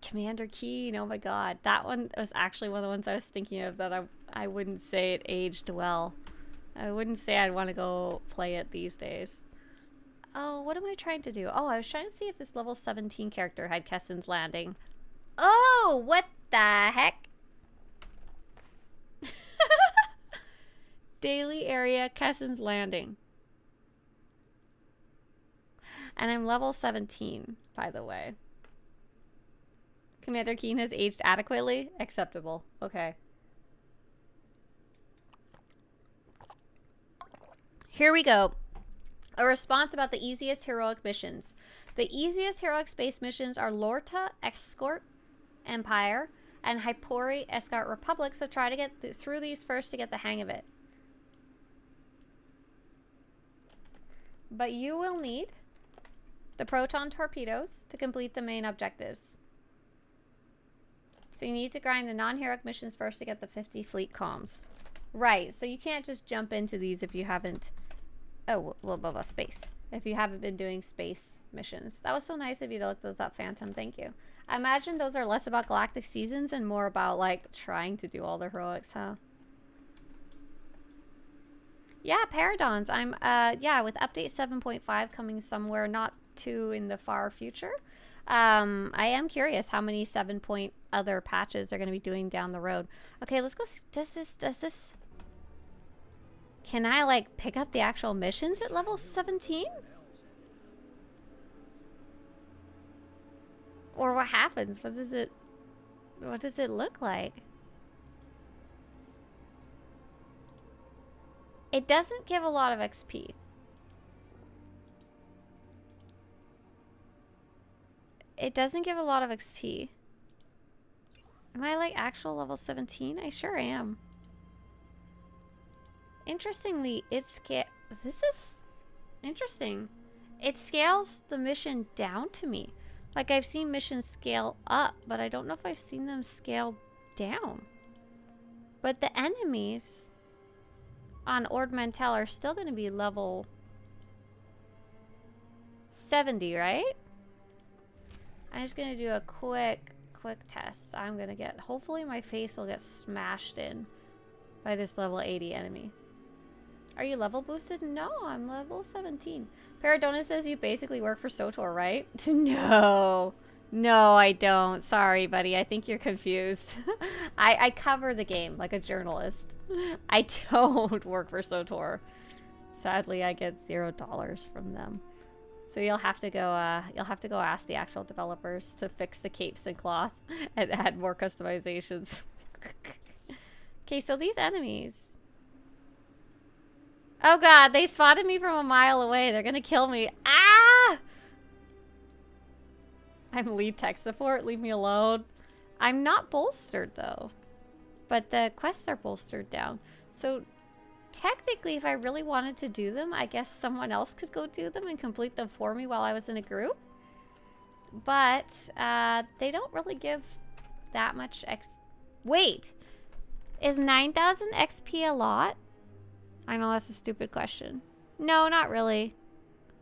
Commander Keen, oh my god. That one was actually one of the ones I was thinking of that I wouldn't say it aged well. I wouldn't say I'd want to go play it these days. Oh, what am I trying to do? Oh, I was trying to see if this level 17 character had Kessen's Landing. Oh, what the heck? Daily area, Kessen's Landing. And I'm level 17, by the way. Commander Keen has aged adequately? Acceptable. Okay. Here we go. A response about the easiest heroic missions. The easiest heroic space missions are Lorta, Escort Empire, and Hypori, Escort Republic, so try to get through these first to get the hang of it. But you will need the proton torpedoes to complete the main objectives. So you need to grind the non-heroic missions first to get the 50 fleet comms. Right, so you can't just jump into these if you haven't... Oh, well, space. If you haven't been doing space missions. That was so nice of you to look those up, Phantom. Thank you. I imagine those are less about Galactic Seasons and more about, like, trying to do all the heroics, huh? Yeah, Paradons. I'm, yeah, with update 7.5 coming somewhere not too in the far future. I am curious how many 7 point other patches are going to be doing down the road. Okay, let's go. Does this... Can I, like, pick up the actual missions at level 17? Or what happens? What does it look like? It doesn't give a lot of XP. It doesn't give a lot of XP. Am I like actual level 17? I sure am. Interestingly, this is interesting. It scales the mission down to me. Like I've seen missions scale up, but I don't know if I've seen them scale down. But the enemies on Ord Mantell are still going to be level 70, right? I'm just going to do a quick test. I'm going to get, hopefully my face will get smashed in by this level 80 enemy. Are you level boosted? No, I'm level 17. Paradona says you basically work for SWTOR, right? No. No, I don't. Sorry, buddy. I think you're confused. I cover the game like a journalist. I don't work for SWTOR. Sadly, I get $0 from them. So you'll have to go ask the actual developers to fix the capes and cloth and add more customizations. Okay, so these enemies. Oh god, they spotted me from a mile away. They're gonna kill me. Ah! I'm lead tech support. Leave me alone. I'm not bolstered though. But the quests are bolstered down. So technically, if I really wanted to do them, I guess someone else could go do them and complete them for me while I was in a group. But they don't really give that much Wait! Is 9,000 XP a lot? I know that's a stupid question. No, not really.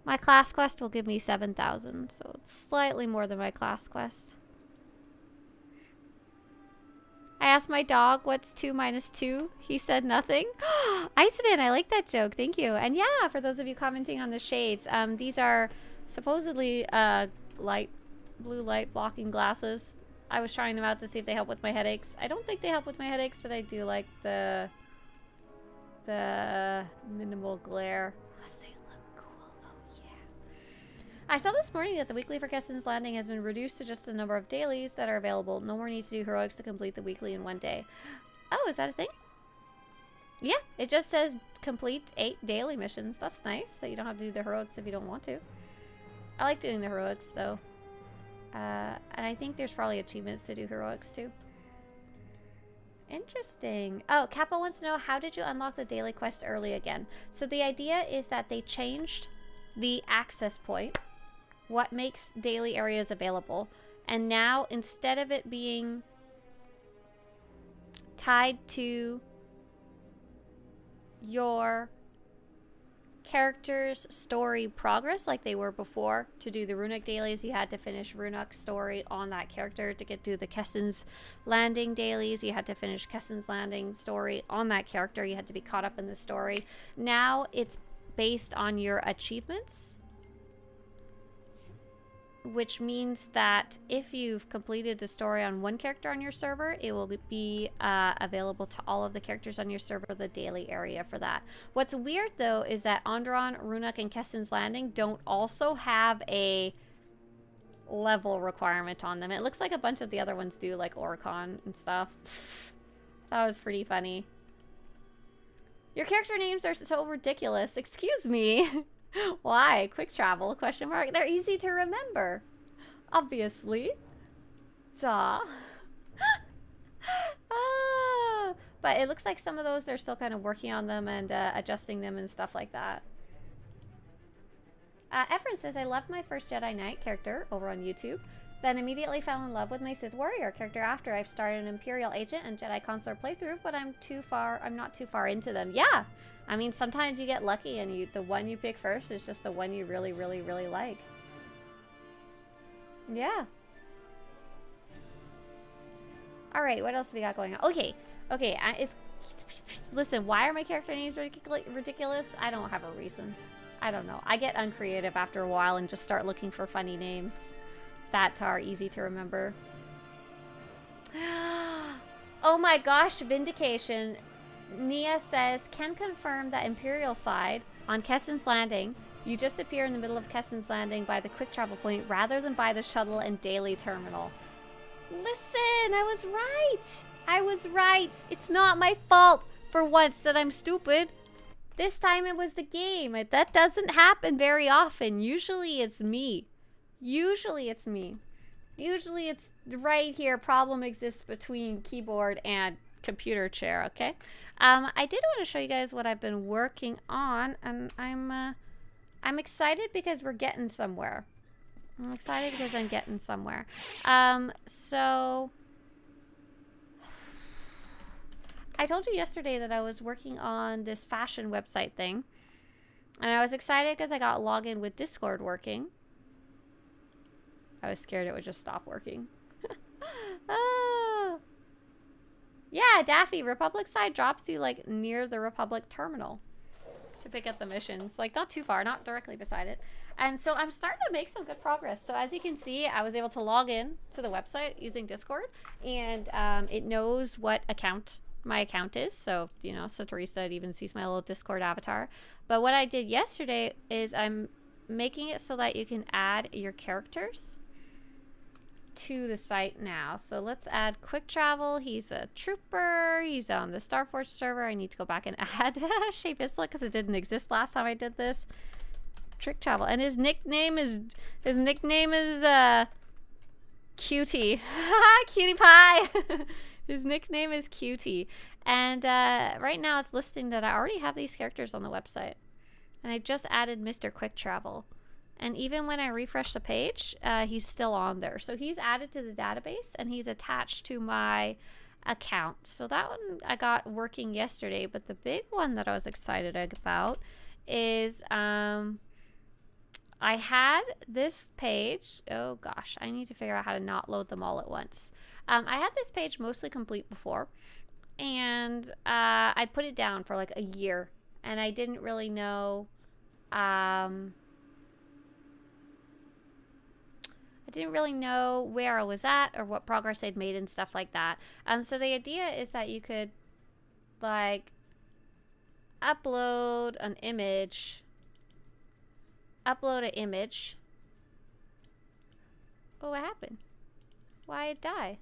My class quest will give me 7,000, so it's slightly more than my class quest. I asked my dog, what's 2 minus 2? He said nothing. Iceman, I like that joke. Thank you. And yeah, for those of you commenting on the shades, these are supposedly blue light blocking glasses. I was trying them out to see if they help with my headaches. I don't think they help with my headaches, but I do like the minimal glare. Plus they look cool. Oh yeah. I saw this morning that the weekly for Keston's Landing has been reduced to just the number of dailies that are available. No more need to do heroics to complete the weekly in one day. Oh, is that a thing? Yeah, it just says complete 8 daily missions. That's nice that you don't have to do the heroics if you don't want to. I like doing the heroics though. And I think there's probably achievements to do heroics too. Interesting. Oh, Kappa wants to know, how did you unlock the daily quest early again? So the idea is that they changed the access point, what makes daily areas available. And now, instead of it being tied to your character's story progress like they were before, to do the Runic dailies you had to finish Runic story on that character. To get to the Keston's Landing dailies you had to finish Keston's Landing story on that character. You had to be caught up in the story. Now it's based on your achievements, which means that if you've completed the story on one character on your server, it will be available to all of the characters on your server, the daily area for that. What's weird though is that Onderon, Runic, and Keston's Landing don't also have a level requirement on them. It looks like a bunch of the other ones do, like Oricon and stuff. That was pretty funny. Your character names are so ridiculous. Excuse me. Why? Quick travel? Question mark. They're easy to remember. Obviously. Duh. But it looks like some of those, they're still kind of working on them and adjusting them and stuff like that. Efren says, I loved my first Jedi Knight character over on YouTube. Then immediately fell in love with my Sith Warrior character after I've started an Imperial Agent and Jedi Consular playthrough, but I'm not too far into them. Yeah! I mean, sometimes you get lucky and the one you pick first is just the one you really, really, really like. Yeah. Alright, what else do we got going on? Okay, listen, why are my character names ridiculous? I don't have a reason. I don't know. I get uncreative after a while and just start looking for funny names that are easy to remember. Oh my gosh, vindication. Nia says, can confirm that Imperial side on Keston's Landing, you just appear in the middle of Keston's Landing by the quick travel point rather than by the shuttle and daily terminal. Listen, I was right. I was right. It's not my fault for once that I'm stupid. This time it was the game. That doesn't happen very often. Usually it's me. Usually it's me. Usually it's right here. Problem exists between keyboard and computer chair, okay? I did want to show you guys what I've been working on, and I'm excited because we're getting somewhere. I'm excited because I'm getting somewhere. So I told you yesterday that I was working on this fashion website thing, and I was excited because I got login with Discord working. I was scared it would just stop working. Yeah, Daffy, Republic side drops you like near the Republic terminal to pick up the missions. Like not too far, not directly beside it. And so I'm starting to make some good progress. So as you can see, I was able to log in to the website using Discord, and it knows what account my account is. So, you know, Swtorista, it even sees my little Discord avatar. But what I did yesterday is I'm making it so that you can add your characters to the site now. So let's add quick travel. He's a trooper. He's on the Starforge server. I need to go back and add Shape Isla because it didn't exist last time I did this. Trick travel, and his nickname is Cutie. Cutie Pie. His nickname is Cutie, and right now it's listing that I already have these characters on the website, and I just added Mr. Quick Travel, and even when I refresh the page, he's still on there. So he's added to the database, and he's attached to my account. So that one I got working yesterday, but the big one that I was excited about is I had this page. Oh gosh, I need to figure out how to not load them all at once. I had this page mostly complete before, and I put it down for like a year, and I didn't really know. I didn't really know where I was at or what progress I'd made and stuff like that. So the idea is that you could like upload an image. Oh, what happened? Why it die?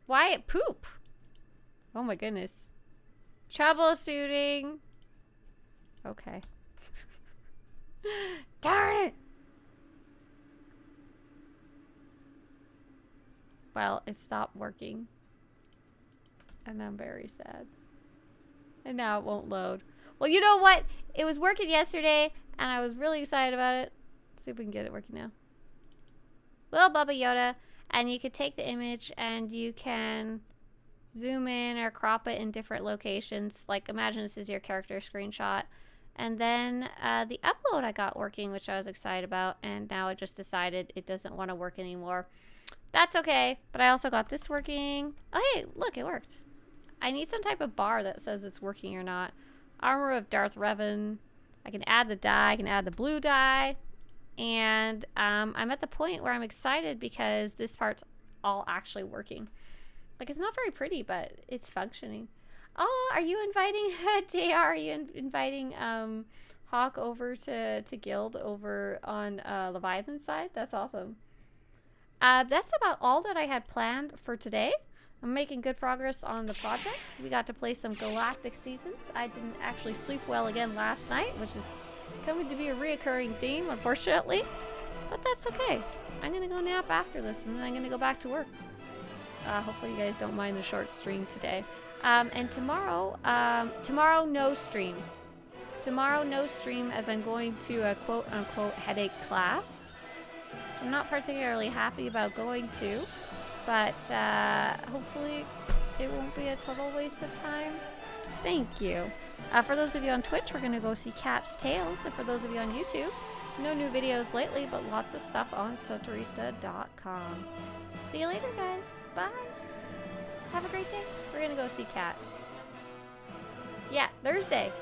Why it poop? Oh my goodness. Troubleshooting. Okay. Darn it! Well, it stopped working. And I'm very sad. And now it won't load. Well, you know what? It was working yesterday, and I was really excited about it. Let's see if we can get it working now. Little Bubba Yoda, and you could take the image, and you can zoom in or crop it in different locations. Like, imagine this is your character screenshot. And then the upload I got working, which I was excited about, and now it just decided it doesn't want to work anymore. That's okay, but I also got this working. Oh, hey, look, it worked. I need some type of bar that says it's working or not. Armor of Darth Revan. I can add the dye. I can add the blue dye. And I'm at the point where I'm excited because this part's all actually working. Like, it's not very pretty, but it's functioning. Oh, are you inviting JR? Are you inviting Hawk over to Guild over on Leviathan side? That's awesome. That's about all that I had planned for today. I'm making good progress on the project. We got to play some Galactic Seasons. I didn't actually sleep well again last night, which is coming to be a reoccurring theme, unfortunately. But that's okay. I'm going to go nap after this, and then I'm going to go back to work. Hopefully you guys don't mind the short stream today. And tomorrow no stream. Tomorrow no stream, as I'm going to a quote-unquote headache class. I'm not particularly happy about going to. But hopefully it won't be a total waste of time. Thank you. For those of you on Twitch, we're going to go see Cat's Tales. And for those of you on YouTube, no new videos lately, but lots of stuff on SWTORista.com. See you later, guys. Bye. Have a great day. We're going to go see Cat. Yeah, Thursday.